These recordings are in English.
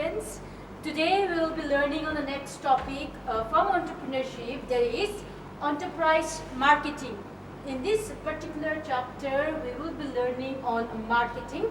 students. Today we will be learning on the next topic from entrepreneurship, that is enterprise marketing. In this particular chapter, we will be learning on marketing,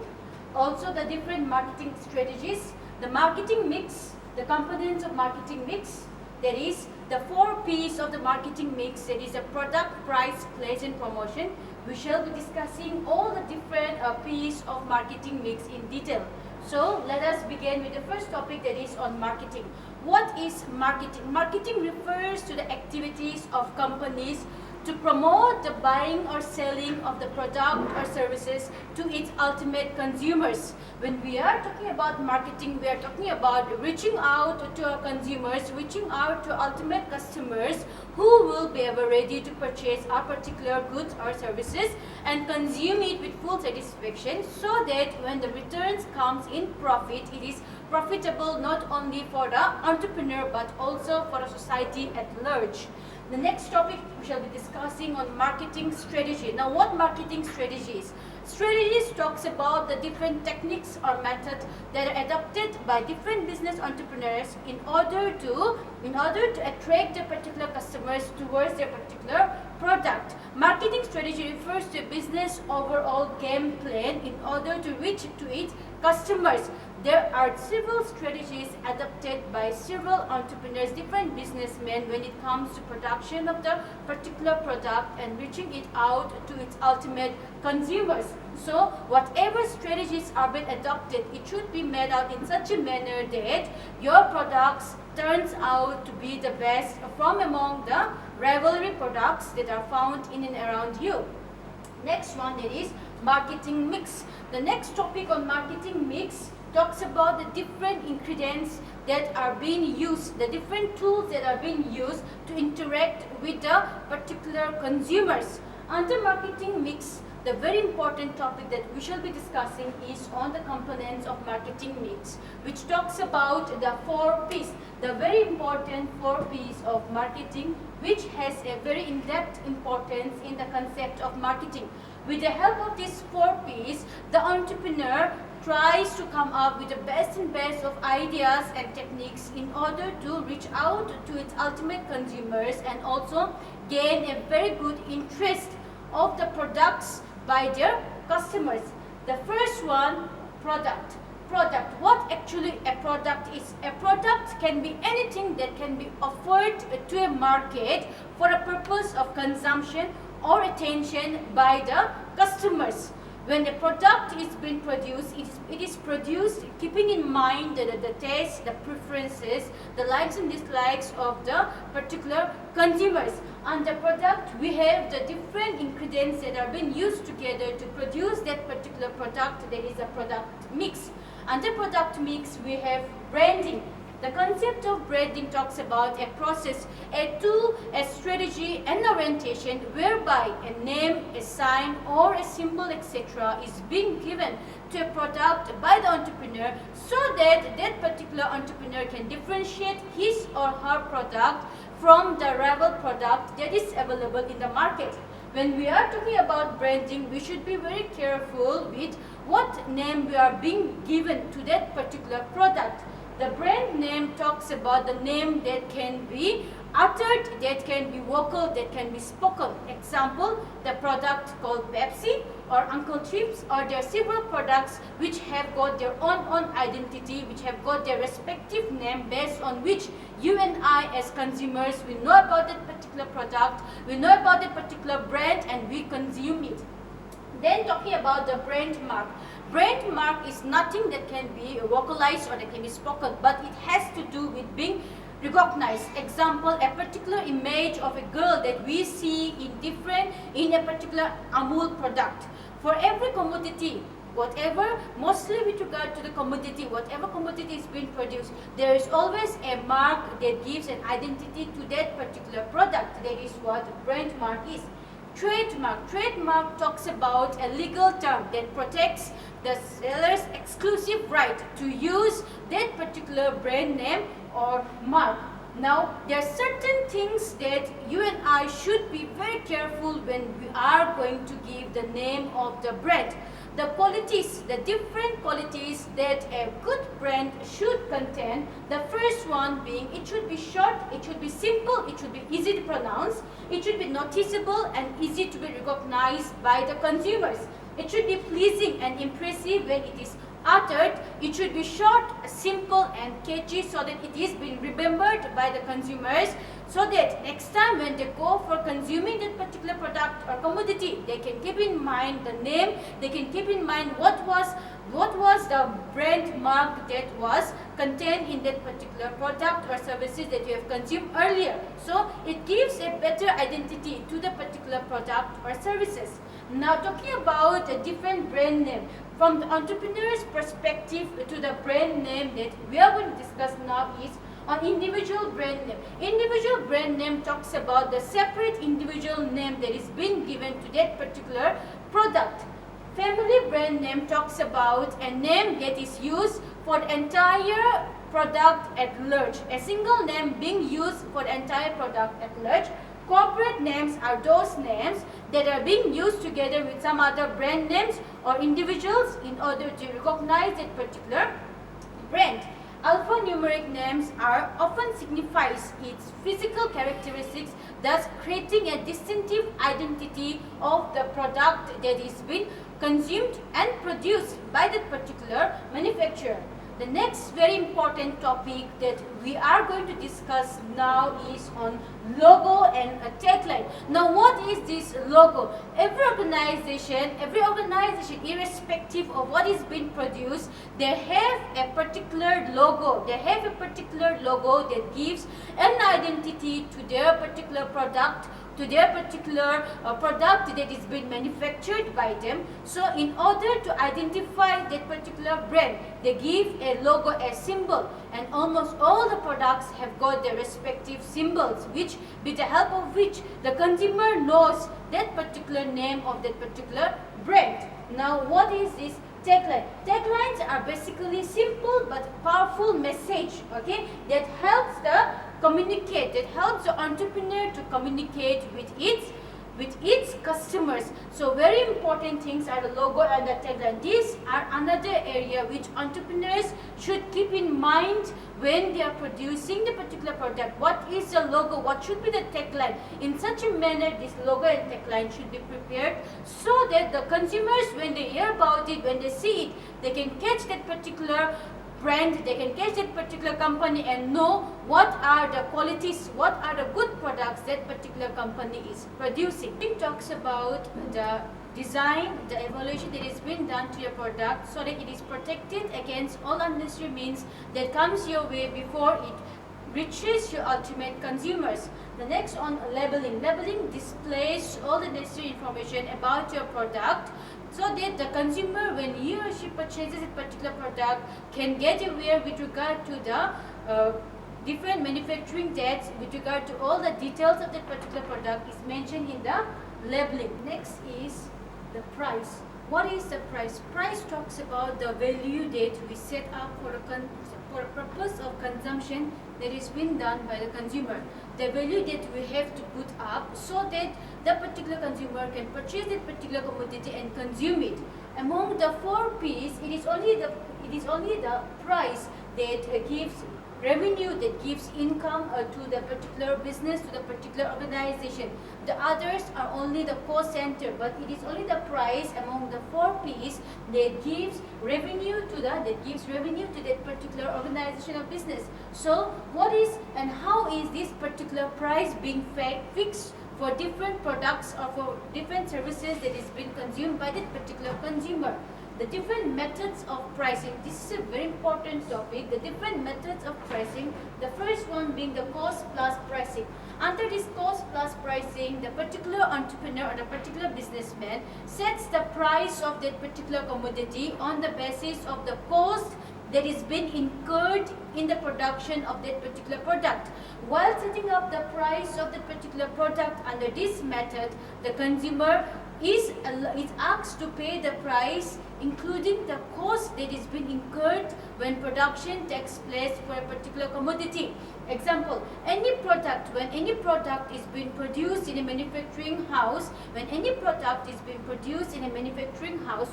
also the different marketing strategies, the marketing mix, the components of marketing mix, that is the 4 P's of the marketing mix, that is a product, price, place and promotion. We shall be discussing all the different P's of marketing mix in detail. So let us begin with the first topic, that is on marketing. What is marketing? Marketing refers to the activities of companies to promote the buying or selling of the product or services to its ultimate consumers. When we are talking about marketing, we are talking about reaching out to our consumers, reaching out to ultimate customers who will be ever ready to purchase our particular goods or services and consume it with full satisfaction, so that when the returns comes in profit, it is profitable not only for the entrepreneur but also for the society at large. The next topic we shall be discussing on marketing strategy. Now, what marketing strategies? Strategies talks about the different techniques or methods that are adopted by different business entrepreneurs in order to attract the particular customers towards their particular product. Marketing strategy refers to a business overall game plan in order to reach to its customers. There are several strategies adopted by several entrepreneurs, different businessmen, when it comes to production of the particular product and reaching it out to its ultimate consumers. So whatever strategies are being adopted, it should be made out in such a manner that your products turns out to be the best from among the rivalry products that are found in and around you. Next one, that is marketing mix. The next topic on marketing mix talks about the different ingredients that are being used, the different tools that are being used to interact with the particular consumers. Under marketing mix, the very important topic that we shall be discussing is on the components of marketing mix, which talks about the 4 P's, the very important 4 P's of marketing, which has a very in-depth importance in the concept of marketing. With the help of these 4 P's, the entrepreneur tries to come up with the best and best of ideas and techniques in order to reach out to its ultimate consumers and also gain a very good interest of the products by their customers. The first one, product. Product. What actually a product is? A product can be anything that can be offered to a market for a purpose of consumption or attention by the customers. When the product is being produced, it is produced keeping in mind the taste, the preferences, the likes and dislikes of the particular consumers. On the product, we have the different ingredients that are being used together to produce that particular product. That is a product mix. Under product mix, we have branding. The concept of branding talks about a process, a tool, a strategy and orientation whereby a name, a sign or a symbol, etc. is being given to a product by the entrepreneur so that that particular entrepreneur can differentiate his or her product from the rival product that is available in the market. When we are talking about branding, we should be very careful with what name we are being given to that particular product. The brand name talks about the name that can be uttered, that can be vocal, that can be spoken. Example, the product called Pepsi or Uncle Chips, or there are several products which have got their own identity, which have got their respective name based on which you and I as consumers, we know about that particular product, we know about that particular brand and we consume it. Then talking about the brand mark. Brand mark is nothing that can be vocalized or that can be spoken, but it has to do with being recognized. Example, a particular image of a girl that we see in a particular Amul product. For every commodity, whatever, mostly with regard to the commodity, whatever commodity is being produced, there is always a mark that gives an identity to that particular product. That is what brand mark is. Trademark. Trademark talks about a legal term that protects the seller's exclusive right to use that particular brand name or mark. Now, there are certain things that you and I should be very careful when we are going to give the name of the brand. The qualities, the different qualities that a good brand should contain. The first one being, it should be short, it should be simple, it should be easy to pronounce, it should be noticeable and easy to be recognized by the consumers. It should be pleasing and impressive when it is uttered. It should be short, simple and catchy so that it is being remembered by the consumers, so that next time when they go for consuming that particular product or commodity, they can keep in mind the name, they can keep in mind what was the brand mark that was contained in that particular product or services that you have consumed earlier. So it gives a better identity to the particular product or services. Now, talking about a different brand name, from the entrepreneur's perspective to the brand name that we are going to discuss now is on individual brand name. Individual brand name talks about the separate individual name that is being given to that particular product. Family brand name talks about a name that is used for the entire product at large. A single name being used for the entire product at large. Corporate names are those names that are being used together with some other brand names or individuals in order to recognize that particular brand. Alphanumeric names are often signifies its physical characteristics, thus creating a distinctive identity of the product that is being consumed and produced by that particular manufacturer. The next very important topic that we are going to discuss now is on logo and a tagline. Now, what is this logo? Every organization, irrespective of what is being produced, they have a particular logo. They have a particular logo that gives an identity to their particular product, to their particular product that is being manufactured by them. So in order to identify that particular brand, they give a logo, a symbol, and almost all the products have got their respective symbols, which with the help of which the consumer knows that particular name of that particular brand. Now, what is this tagline? Taglines are basically simple but powerful message, okay, that helps that helps the entrepreneur to communicate with its customers. So very important things are the logo and the tagline. These are another area which entrepreneurs should keep in mind when they are producing the particular product. What is the logo? What should be the tagline? In such a manner, this logo and tagline should be prepared so that the consumers, when they hear about it, when they see it, they can catch that particular brand, they can catch that particular company and know what are the qualities, what are the good products that particular company is producing. It talks about the design, the evaluation that is being done to your product so that it is protected against all unnecessary means that comes your way before it reaches your ultimate consumers. The next on labeling. Labeling displays all the necessary information about your product so that the consumer, when he or she purchases a particular product, can get aware with regard to the different manufacturing dates, with regard to all the details of that particular product is mentioned in the labeling. Next is the price. What is the price? Price talks about the value that we set up for a purpose of consumption that is being done by the consumer. The value that we have to put up so that the particular consumer can purchase that particular commodity and consume it. Among the 4 P's, it is only the price that gives revenue, that gives income to the particular business, to the particular organization. The others are only the cost center, but it is only the price among the 4 P's that gives revenue to that particular organization or business. So what is and how is this particular price being fixed for different products or for different services that is being consumed by that particular consumer? The different methods of pricing. This is a very important topic. The different methods of pricing. The first one being the cost plus pricing. Under this cost plus pricing, the particular entrepreneur or the particular businessman sets the price of that particular commodity on the basis of the cost that is being incurred in the production of that particular product. While setting up the price of that particular product under this method, the consumer is asked to pay the price including the cost that is being incurred when production takes place for a particular commodity. Example, when any product is being produced in a manufacturing house,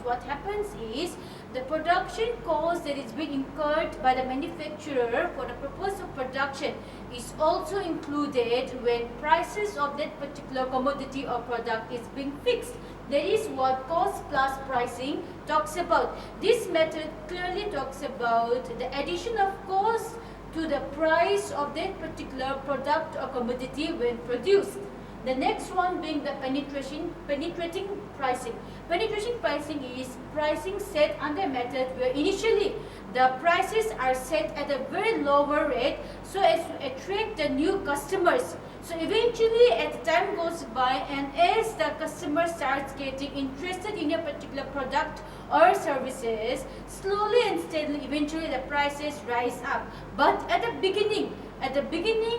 what happens is the production cost that is being incurred by the manufacturer for the purpose of production is also included when prices of that particular commodity or product is being fixed. That is what cost plus pricing talks about. This method clearly talks about the addition of cost to the price of that particular product or commodity when produced. The next one being the penetrating pricing. Penetrating pricing is pricing set under a method where initially the prices are set at a very lower rate so as to attract the new customers. So eventually, as the time goes by and as the customer starts getting interested in a particular product or services, slowly and steadily, eventually the prices rise up. But at the beginning,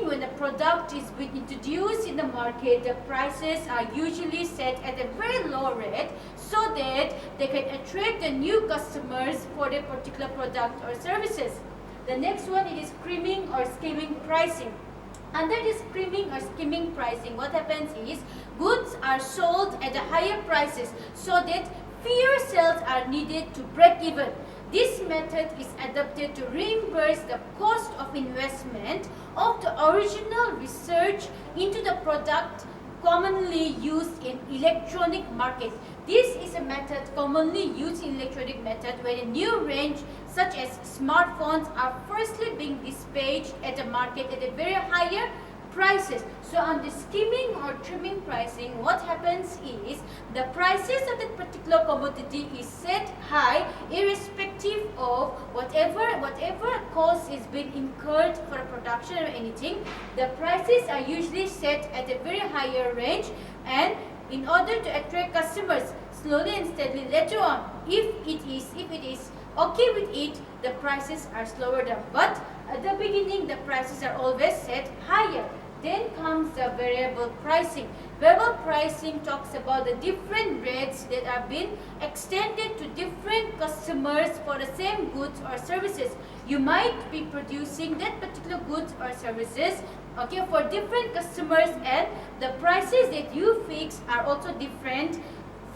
when the product is being introduced in the market, the prices are usually set at a very low rate so that they can attract the new customers for the particular product or services. The next one is creaming or skimming pricing. Under this creaming or skimming pricing, what happens is goods are sold at a higher prices so that fewer sales are needed to break even. This method is adopted to reimburse the cost of investment of the original research into the product commonly used in electronic market. This is a method commonly used in electronic method when a new range such as smartphones are firstly being dispatched at the market at a very higher prices. So on the skimming or trimming pricing, what happens is the prices of that particular commodity is set high irrespective of whatever cost is being incurred for production or anything. The prices are usually set at a very higher range, and in order to attract customers slowly and steadily later on, if it is okay with it, the prices are slower down. But at the beginning, the prices are always set higher. Then comes the variable pricing. Variable pricing talks about the different rates that are being extended to different customers for the same goods or services. You might be producing that particular goods or services, okay, for different customers, and the prices that you fix are also different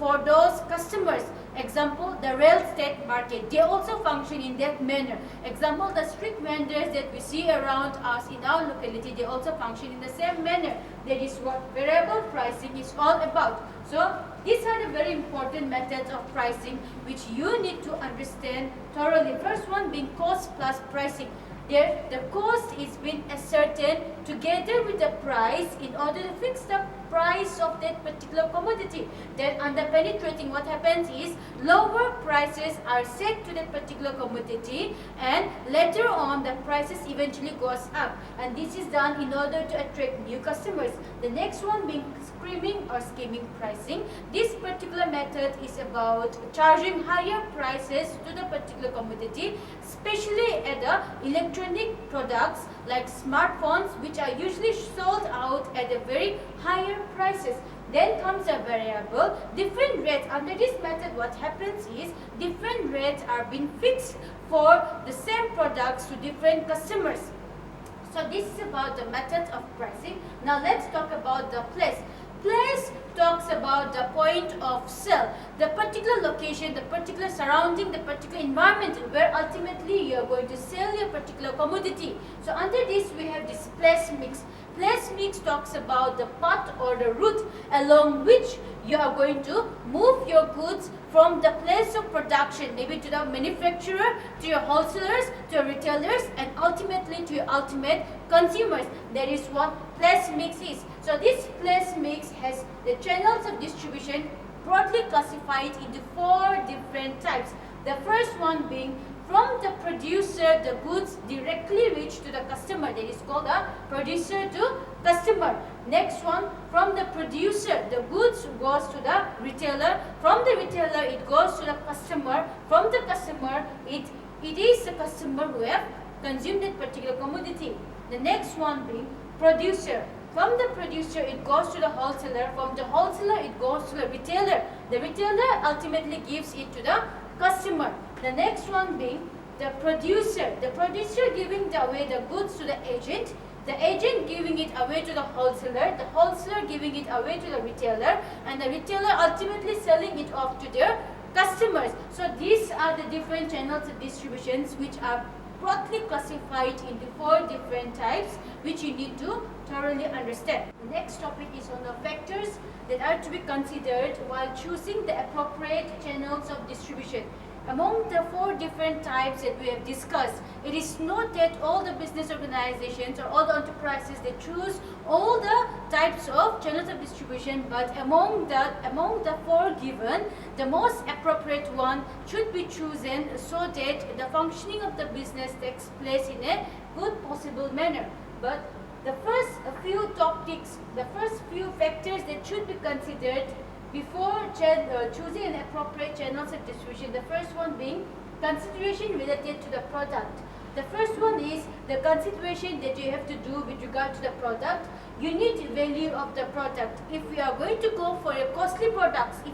for those customers. Example, the real estate market, they also function in that manner. Example, the street vendors that we see around us in our locality, they also function in the same manner. That is what variable pricing is all about. So these are the very important methods of pricing which you need to understand thoroughly. First one being cost plus pricing. There, the cost is being ascertained together with the price in order to fix the price of that particular commodity. Then under penetrating, what happens is lower prices are set to that particular commodity, and later on the prices eventually goes up, and this is done in order to attract new customers. The next one being screaming or skimming pricing. This particular method is about charging higher prices to the particular commodity, especially at the electronic products like smartphones, which are usually sold out at a very higher prices. Then comes a variable, different rates. Under this method, what happens is different rates are being fixed for the same products to different customers. So this is about the methods of pricing. Now let's talk about the place. Place talks about the point of sale, the particular location, the particular surrounding, the particular environment where ultimately you are going to sell your particular commodity. So under this we have this place mix. Place mix talks about the path or the route along which you are going to move your goods from the place of production, maybe to the manufacturer, to your wholesalers, to your retailers, and ultimately to your ultimate consumers. That is what place mix is. So this place mix has the channels of distribution broadly classified into 4 different types. The first one being from the producer, the goods directly reach to the customer. That is called a producer to customer. Next one, from the producer, the goods goes to the retailer. From the retailer, it goes to the customer. From the customer, it is the customer who have consumed that particular commodity. The next one being producer. From the producer, it goes to the wholesaler. From the wholesaler, it goes to the retailer. The retailer ultimately gives it to the customer. The next one being the producer. The producer giving away the goods to the agent giving it away to the wholesaler giving it away to the retailer, and the retailer ultimately selling it off to their customers. So these are the different channels of distributions which are broadly classified into 4 different types, which you need to thoroughly understand. The next topic is on the factors that are to be considered while choosing the appropriate channels of distribution. Among the 4 different types that we have discussed, it is not that all the business organizations or all the enterprises they choose all the types of channels of distribution, but among the 4 given, the most appropriate one should be chosen so that the functioning of the business takes place in a good possible manner. But the first few topics, the first few factors that should be considered before choosing an appropriate channels of distribution, the first one being consideration related to the product. The first one is the consideration that you have to do with regard to the product. Unit value of the product. If we are going to go for a costly products,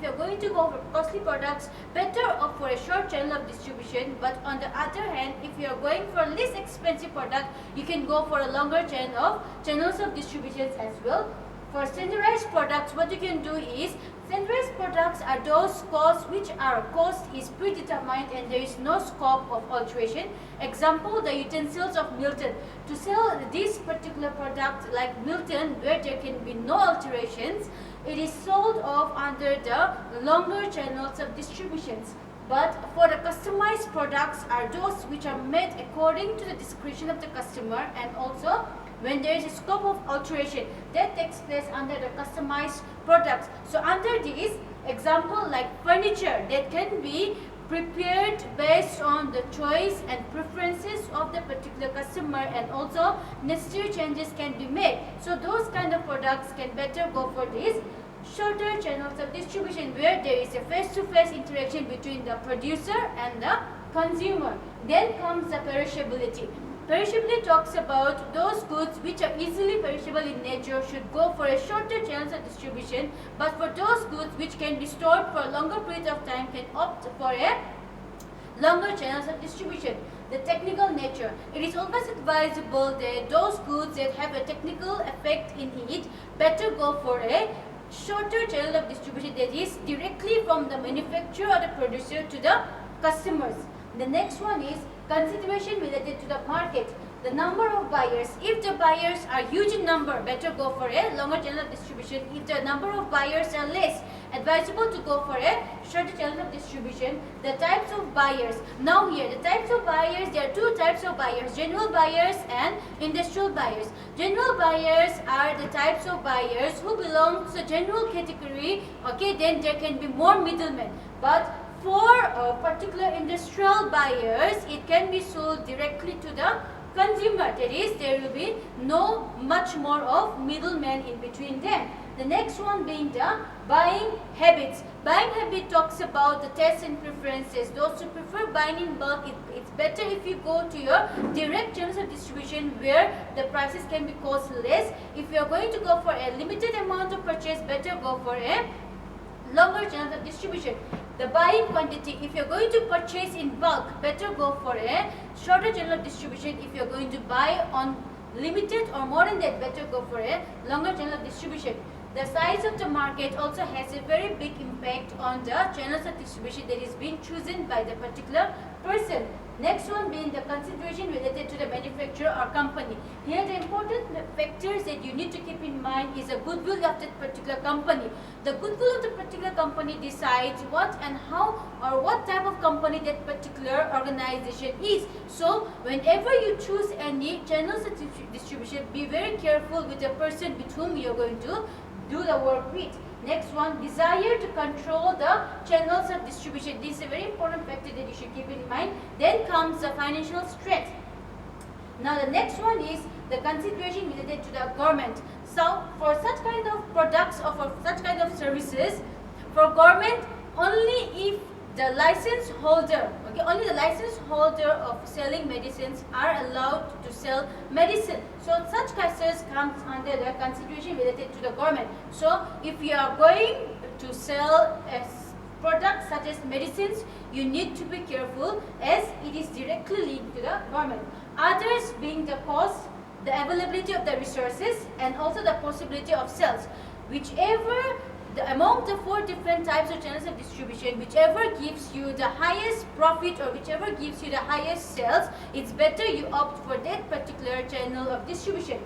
better opt for a short channel of distribution. But on the other hand, if you are going for a less expensive product, you can go for a longer channels of distributions as well. For standardized products, what you can do is, standardized products are those cost is predetermined and there is no scope of alteration. Example, the utensils of Milton. To sell this particular product like Milton, where there can be no alterations, it is sold off under the longer channels of distributions. But for the customized products are those which are made according to the discretion of the customer, and also when there is a scope of alteration that takes place under the customized products. So under this example, like furniture that can be prepared based on the choice and preferences of the particular customer, and also necessary changes can be made. So those kind of products can better go for this shorter channels of distribution where there is a face-to-face interaction between the producer and the consumer. Then comes the perishability. Perishability talks about those goods which are easily perishable in nature should go for a shorter channels of distribution, but for those goods which can be stored for a longer period of time can opt for a longer channels of distribution. The technical nature. It is always advisable that those goods that have a technical effect in it better go for a shorter channel of distribution, that is directly from the manufacturer or the producer to the customers. The next one is consideration related to the market. The number of buyers. If the buyers are huge in number, better go for a longer channel of distribution. If the number of buyers are less, advisable to go for a shorter channel of distribution. The types of buyers. Now here, the types of buyers, there are 2 types of buyers, general buyers and industrial buyers. General buyers are the types of buyers who belong to the general category, okay, then there can be more middlemen. But for particular industrial buyers, it can be sold directly to the consumer. That is, there will be no much more of middlemen in between them. The next one being the buying habits. Buying habit talks about the tastes and preferences. Those who prefer buying in bulk, it's better if you go to your direct channels of distribution where the prices can be cost less. If you are going to go for a limited amount of purchase, better go for a longer channels of distribution. The buying quantity, if you're going to purchase in bulk, better go for a shorter channel of distribution. If you're going to buy on limited or more than that, better go for a longer channel of distribution. The size of the market also has a very big impact on the channels of distribution that is being chosen by the particular person. Next one being the consideration related to the manufacturer or company. Here the important factors that you need to keep in mind is the goodwill of that particular company. The goodwill of the particular company decides what and how or what type of company that particular organization is. So whenever you choose any channels of distribution, be very careful with the person with whom you are going to do the work with. Next one, desire to control the channels of distribution. This is a very important factor that you should keep in mind. Then comes the financial strength. Now the next one is the consideration related to the government. So for such kind of products or for such kind of services, for government, only if the license holder, okay, only the license holder of selling medicines are allowed to sell medicine. So such cases comes under the consideration related to the government. So if you are going to sell a product such as medicines, you need to be careful as it is directly linked to the government. Others being the cost, the availability of the resources, and also the possibility of sales. Whichever, among the 4 different types of channels of distribution, whichever gives you the highest profit or whichever gives you the highest sales, it's better you opt for that particular channel of distribution.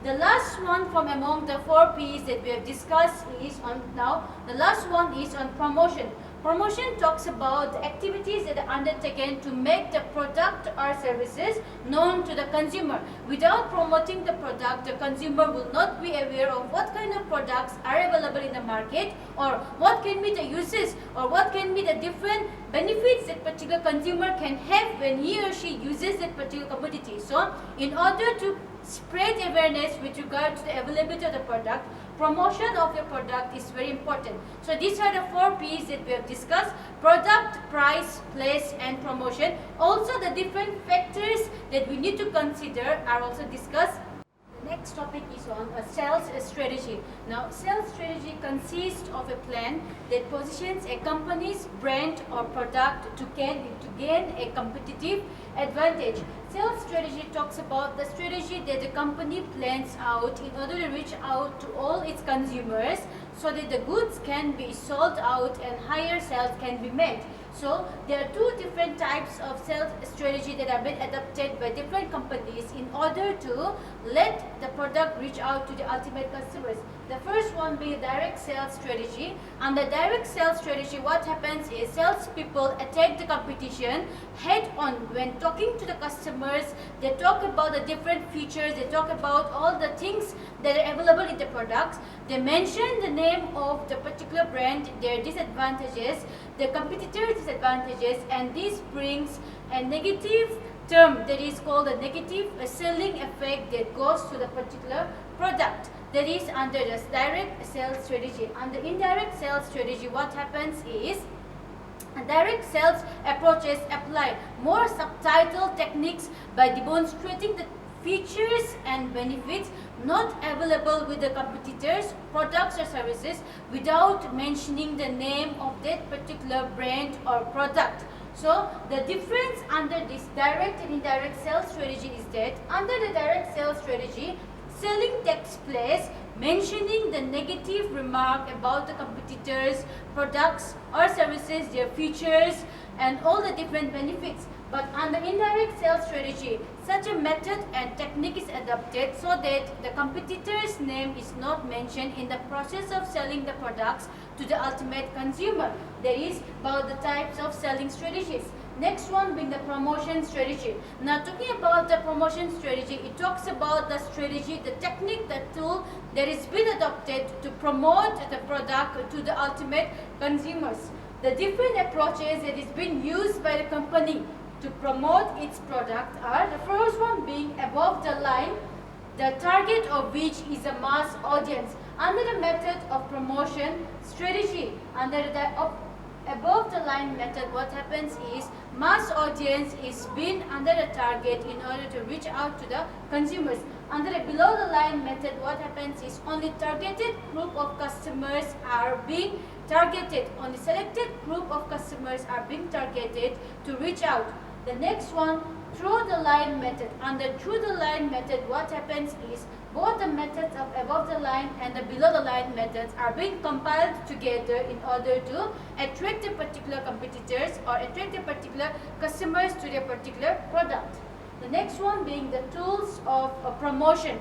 The last one from among the 4 P's that we have discussed is on now, the last one is on promotion. Promotion talks about the activities that are undertaken to make the product or services known to the consumer. Without promoting the product, the consumer will not be aware of what kind of products are available in the market, or what can be the uses, or what can be the different benefits that particular consumer can have when he or she uses that particular commodity. So, in order to spread awareness with regard to the availability of the product, promotion of the product is very important. So these are the 4 P's that we have discussed: product, price, place, and promotion. Also the different factors that we need to consider are also discussed. The next topic is on a sales strategy. Now, sales strategy consists of a plan that positions a company's brand or product to gain a competitive advantage. Sales strategy talks about the strategy that the company plans out in order to reach out to all its consumers so that the goods can be sold out and higher sales can be made. So there are 2 different types of sales strategy that have been adopted by different companies in order to let the product reach out to the ultimate customers. The first one being direct sales strategy. And the direct sales strategy, what happens is salespeople attack the competition head on. When talking to the customers, they talk about the different features, they talk about all the things that are available in the products. They mention the name of the particular brand, their disadvantages, the competitors' disadvantages, and this brings a negative term that is called a negative selling effect that goes to the particular product. That is under the direct sales strategy. Under indirect sales strategy, what happens is direct sales approaches apply more subtitle techniques by demonstrating the features and benefits not available with the competitors' products or services without mentioning the name of that particular brand or product. So the difference under this direct and indirect sales strategy is that under the direct sales strategy, selling takes place mentioning the negative remark about the competitors' products or services, their features, and all the different benefits. But under indirect sales strategy, such a method and technique is adopted so that the competitor's name is not mentioned in the process of selling the products to the ultimate consumer. That is about the types of selling strategies. Next one being the promotion strategy. Now talking about the promotion strategy, it talks about the strategy, the technique, the tool that is been adopted to promote the product to the ultimate consumers. The different approaches that is being used by the company to promote its product are the first one being above the line, the target of which is a mass audience. Under the method of promotion strategy, under the above the line method, what happens is mass audience is being under the target in order to reach out to the consumers. Under the below the line method, what happens is only targeted group of customers are being targeted. Only selected group of customers are being targeted to reach out. The next one, through the line method. Under through the line method, what happens is both the methods of above the line and the below the line methods are being compiled together in order to attract the particular competitors or attract the particular customers to their particular product. The next one being the tools of promotion.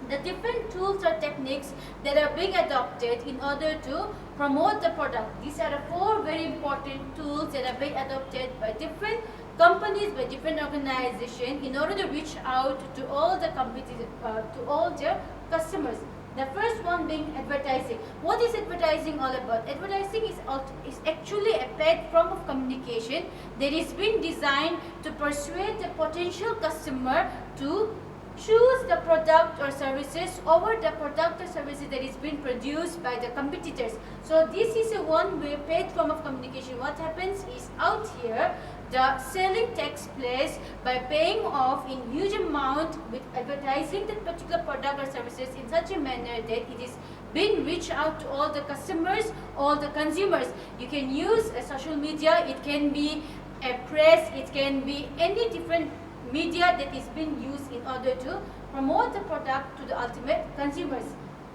The different tools or techniques that are being adopted in order to promote the product. These are the 4 very important tools that are being adopted by different companies, by different organizations in order to reach out to all the to all their customers. The first one being advertising. What is advertising all about? Advertising is actually a paid form of communication that is being designed to persuade the potential customer to choose the product or services over the product or services that is being produced by the competitors. So this is a one-way paid form of communication. What happens is out here, the selling takes place by paying off in huge amount with advertising that particular product or services in such a manner that it is being reach out to all the customers, all the consumers. You can use social media, it can be a press, it can be any different media that is being used in order to promote the product to the ultimate consumers.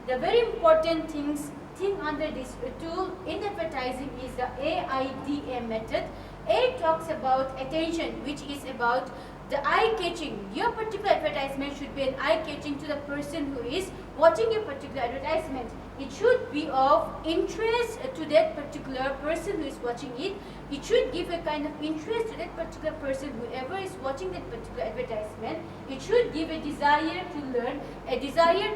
The very important thing under this tool in advertising is the AIDA method. A talks about attention, which is about the eye-catching. Your particular advertisement should be an eye-catching to the person who is watching your particular advertisement. It should be of interest to that particular person who is watching it. It should give a kind of interest to that particular person, whoever is watching that particular advertisement. It should give a desire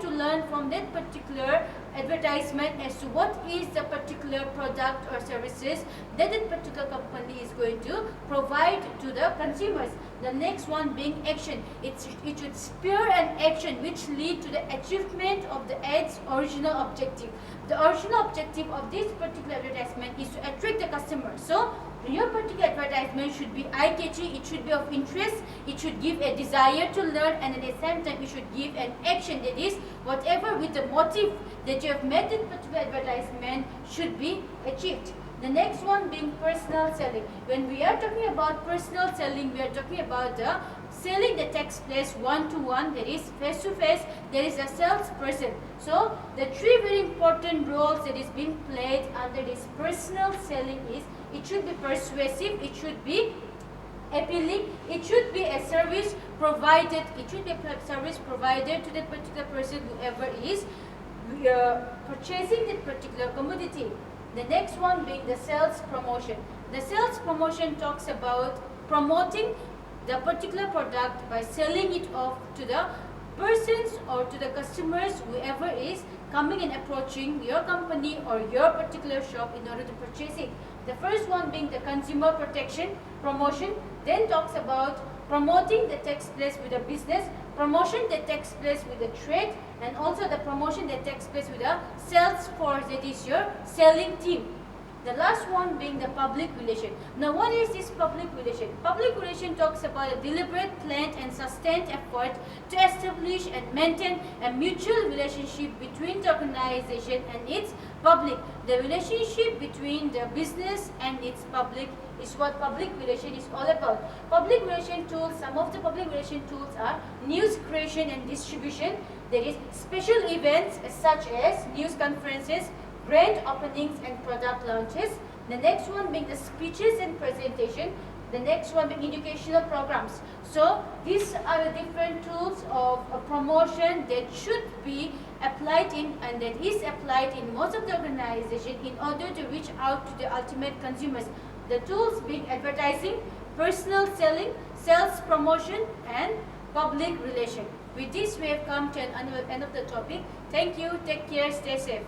to learn from that particular advertisement as to what is the particular product or services that that particular company is going to provide to the consumers. The next one being action. It should spur an action which lead to the achievement of the ad's original objective. The original objective of this particular advertisement is to attract the customer. So your particular advertisement should be eye-catching, it should be of interest, it should give a desire to learn, and at the same time it should give an action, that is, whatever with the motive that you have made that particular advertisement should be achieved. The next one being personal selling. When we are talking about personal selling, we are talking about the selling that takes place one-to-one, that is face-to-face, there is a salesperson. So the three very important roles that is being played under this personal selling is, it should be persuasive, it should be appealing, it should be a service provided, to that particular person, whoever is purchasing that particular commodity. The next one being the sales promotion. The sales promotion talks about promoting the particular product by selling it off to the persons or to the customers, whoever is coming and approaching your company or your particular shop in order to purchase it. The first one being the consumer protection promotion, then talks about promoting that takes place with a business, promotion that takes place with a trade, and also the promotion that takes place with a sales force, that is your selling team. The last one being the public relation. Now, what is this public relation? Public relation talks about a deliberate, planned and sustained effort to establish and maintain a mutual relationship between the organization and its public. The relationship between the business and its public is what public relation is all about. Public relation tools, some of the public relation tools are news creation and distribution. There is special events such as news conferences, grand openings and product launches. The next one being the speeches and presentation. The next one being educational programs. So these are the different tools of promotion that should be applied in, and that is applied in most of the organization in order to reach out to the ultimate consumers. The tools being advertising, personal selling, sales promotion and public relation. With this we have come to an end of the topic. Thank you, take care, stay safe.